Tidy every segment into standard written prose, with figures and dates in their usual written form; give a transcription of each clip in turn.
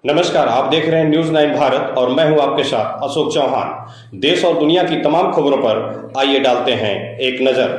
नमस्कार, आप देख रहे हैं न्यूज 9 भारत और मैं हूं आपके साथ अशोक चौहान। देश और दुनिया की तमाम खबरों पर आइए डालते हैं एक नजर।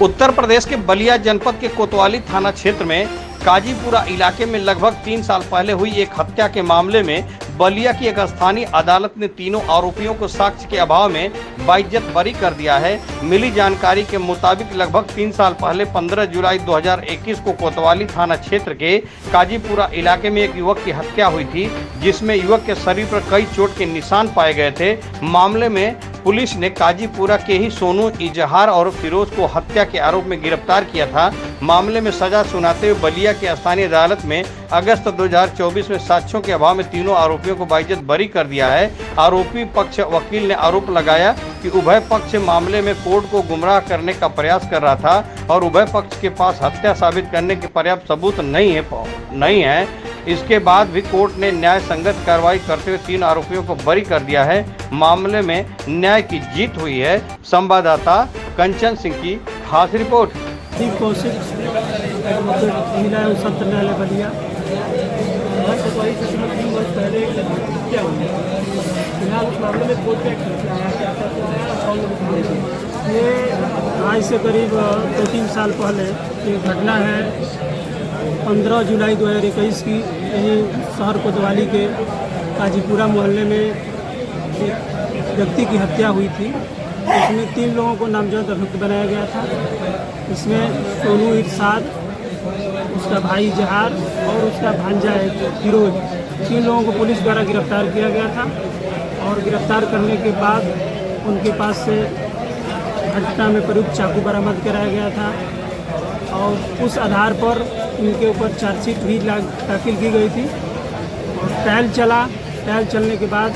उत्तर प्रदेश के बलिया जनपद के कोतवाली थाना क्षेत्र में काजीपुरा इलाके में लगभग 3 साल पहले हुई एक हत्या के मामले में बलिया की एक स्थानीय अदालत ने तीनों आरोपियों को साक्ष्य के अभाव में बाइज्जत बरी कर दिया है। मिली जानकारी के मुताबिक लगभग 3 साल पहले 15 जुलाई 2021 को कोतवाली थाना क्षेत्र के काजीपुरा इलाके में एक युवक की हत्या हुई थी, जिसमें युवक के शरीर पर कई चोट के निशान पाए गए थे। मामले में पुलिस ने काजीपुरा के ही सोनू, इजहार और फिरोज को हत्या के आरोप में गिरफ्तार किया था। मामले में सजा सुनाते हुए बलिया की स्थानीय अदालत में अगस्त 2024 में साक्ष्यों के अभाव में तीनों आरोपियों को बाइज्जत बरी कर दिया है। आरोपी पक्ष वकील ने आरोप लगाया कि उभय पक्ष मामले में कोर्ट को गुमराह करने का प्रयास कर रहा था और उभय पक्ष के पास हत्या साबित करने के पर्याप्त सबूत नहीं है। इसके बाद भी कोर्ट ने न्याय संगत कार्रवाई करते हुए 3 आरोपियों को बरी कर दिया है। मामले में न्याय की जीत हुई है। संवाददाता कंचन सिंह की खास रिपोर्ट। कौशिक मिला है सत्र न्यायालय बलिया। फिलहाल उस मामले में कोर्ट ये आज से करीब 2-3 साल पहले ये घटना है। 15 जुलाई 2021 की यही शहर कोतवाली के काजीपुरा मोहल्ले में एक व्यक्ति की हत्या हुई थी। इसमें 3 लोगों को नामजद अभियुक्त बनाया गया था। इसमें सोनू, इरशाद, उसका भाई इजहार और उसका भांजा एक फिरोज, 3 लोगों को पुलिस द्वारा गिरफ्तार किया गया था। और गिरफ्तार करने के बाद उनके पास से घटना में प्रयुक्त चाकू बरामद कराया गया था और उस आधार पर इनके ऊपर चार्जशीट भी दाखिल की गई थी। और ट्रायल चलने के बाद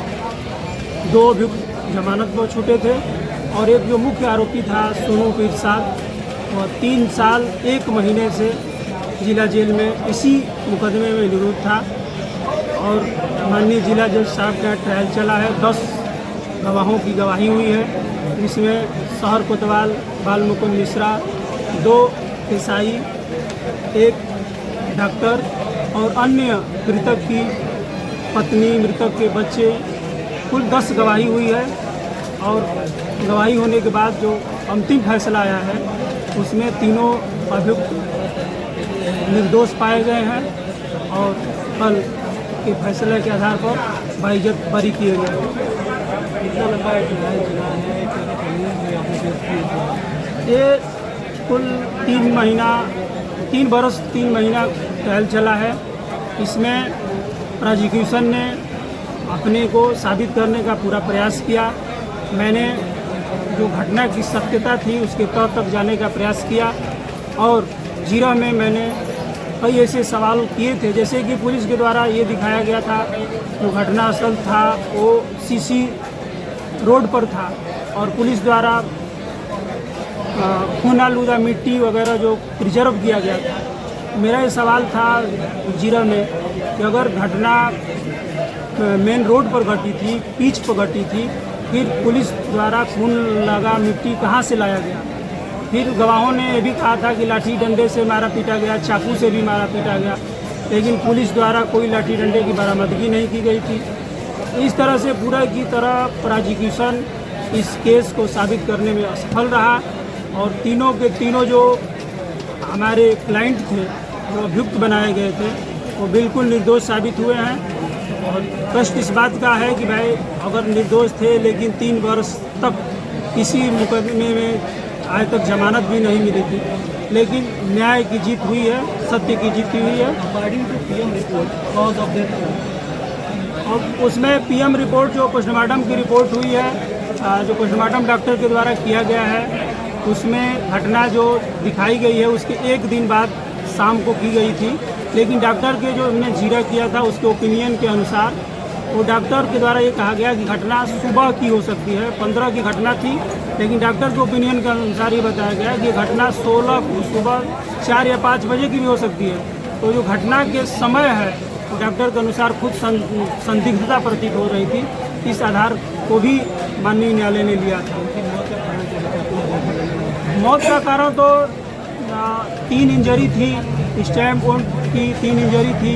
2 अभियुक्त जमानत पर छूटे थे और एक जो मुख्य आरोपी था सोनू इरशाद, वह 3 साल 1 महीने से जिला जेल में इसी मुकदमे में निरुद्ध था। और माननीय जिला जज साहब का ट्रायल चला है। 10 गवाहों की गवाही हुई है, जिसमें शहर कोतवाल बाल मुकुंद मिश्रा, 2 ईसाई, 1 डॉक्टर और अन्य मृतक की पत्नी, मृतक के बच्चे, कुल 10 गवाही हुई है। और गवाही होने के बाद जो अंतिम फैसला आया है उसमें तीनों अभियुक्त निर्दोष पाए गए हैं और कल के फैसले के आधार पर बाइज्जत बरी किए गए। ये कुल 3 बरस 3 महीना ट्रायल चला है। इसमें प्रोसिक्यूशन ने अपने को साबित करने का पूरा प्रयास किया। मैंने जो घटना की सत्यता थी उसके तौर तक जाने का प्रयास किया और जीरा में मैंने कई ऐसे सवाल किए थे, जैसे कि पुलिस के द्वारा ये दिखाया गया था जो घटनास्थल था वो सीसी रोड पर था और पुलिस द्वारा खून आलूदा मिट्टी वगैरह जो प्रिजर्व किया गया था। मेरा ये सवाल था जीरा में कि अगर घटना मेन रोड पर घटी थी, पिच पर घटी थी, फिर पुलिस द्वारा खून लगा मिट्टी कहाँ से लाया गया। फिर गवाहों ने ये भी कहा था कि लाठी डंडे से मारा पीटा गया, चाकू से भी मारा पीटा गया, लेकिन पुलिस द्वारा कोई लाठी डंडे की बरामदगी नहीं की गई थी। इस तरह से पूरा की तरह प्रोसिक्यूशन इस केस को साबित करने में असफल रहा और तीनों के तीनों जो हमारे क्लाइंट थे, जो अभियुक्त बनाए गए थे, वो बिल्कुल निर्दोष साबित हुए हैं। और कष्ट इस बात का है कि भाई अगर निर्दोष थे लेकिन 3 वर्ष तक किसी मुकदमे में आज तक जमानत भी नहीं मिली थी, लेकिन न्याय की जीत हुई है, सत्य की जीत हुई है। और उसमें पीएम रिपोर्ट जो पोस्टमार्टम की रिपोर्ट हुई है, जो पोस्टमार्टम डॉक्टर के द्वारा किया गया है, उसमें घटना जो दिखाई गई है उसके 1 दिन बाद शाम को की गई थी। लेकिन डॉक्टर के जो हमने जीरा किया था उसके ओपिनियन के अनुसार वो डॉक्टर के द्वारा ये कहा गया कि घटना सुबह की हो सकती है। 15 की घटना थी, लेकिन डॉक्टर के ओपिनियन के अनुसार ये बताया गया कि घटना 16 को सुबह 4 या 5 बजे की भी हो सकती है। तो जो घटना के समय है वो डॉक्टर के अनुसार खुद संदिग्धता प्रतीत हो रही थी। इस आधार को भी माननीय न्यायालय ने लिया था। मौत का कारण तो 3 इंजरी थी, स्टैम्प वुंड की 3 इंजरी थी,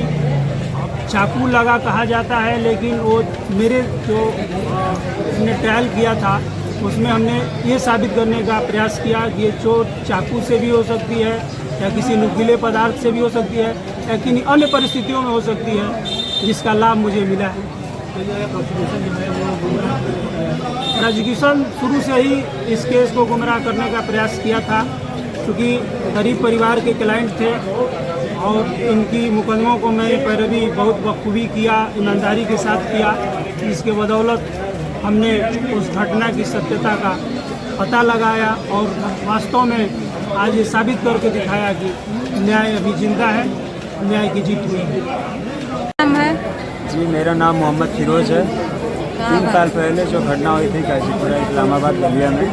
चाकू लगा कहा जाता है, लेकिन वो मेरे जो हमने ट्रायल किया था उसमें हमने ये साबित करने का प्रयास किया कि ये चोट चाकू से भी हो सकती है या किसी नुकीले पदार्थ से भी हो सकती है या किन्हीं अन्य परिस्थितियों में हो सकती है, जिसका लाभ मुझे मिला है। प्रोसिक्यूशन शुरू से ही इस केस को गुमराह करने का प्रयास किया था, क्योंकि गरीब परिवार के क्लाइंट थे और इनकी मुकदमों को मैंने पैरवी बहुत बखूबी किया, ईमानदारी के साथ किया, जिसके बदौलत हमने उस घटना की सत्यता का पता लगाया और वास्तव में आज ये साबित करके दिखाया कि न्याय अभी जिंदा है, न्याय की जीत हुई है। नाम है जी, मेरा नाम मोहम्मद फिरोज है। 3 साल पहले जो घटना हुई थी गाजीपुरा इस्लामाबाद बलिया में,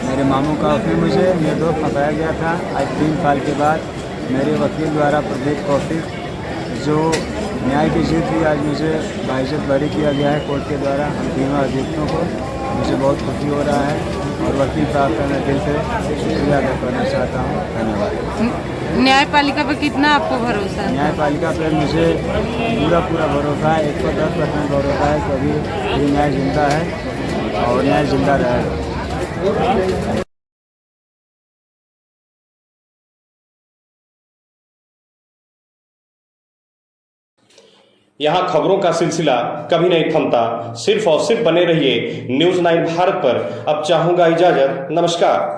मेरे मामू का उसमें मुझे निर्दोष फंसाया गया था। आज 3 साल के बाद मेरे वकील द्वारा प्रदीप कौशिक जो न्याय की जीत हुई, आज मुझे बाइज्जत बरी किया गया है कोर्ट के द्वारा। हम तीनों अभियुक्तों को मुझे बहुत खुशी हो रहा है और वकील साहब का मैं दिल से शुक्रिया अदा करना चाहता हूँ। धन्यवाद। न्यायपालिका पर कितना आपको भरोसा है? न्यायपालिका पर मुझे पूरा भरोसा है, 110% भरोसा है कि अभी ये न्याय जिंदा है और न्याय जिंदा रहेगा। यहाँ खबरों का सिलसिला कभी नहीं थमता। सिर्फ और सिर्फ बने रहिए न्यूज़ 9 भारत पर। अब चाहूंगा इजाजत। नमस्कार।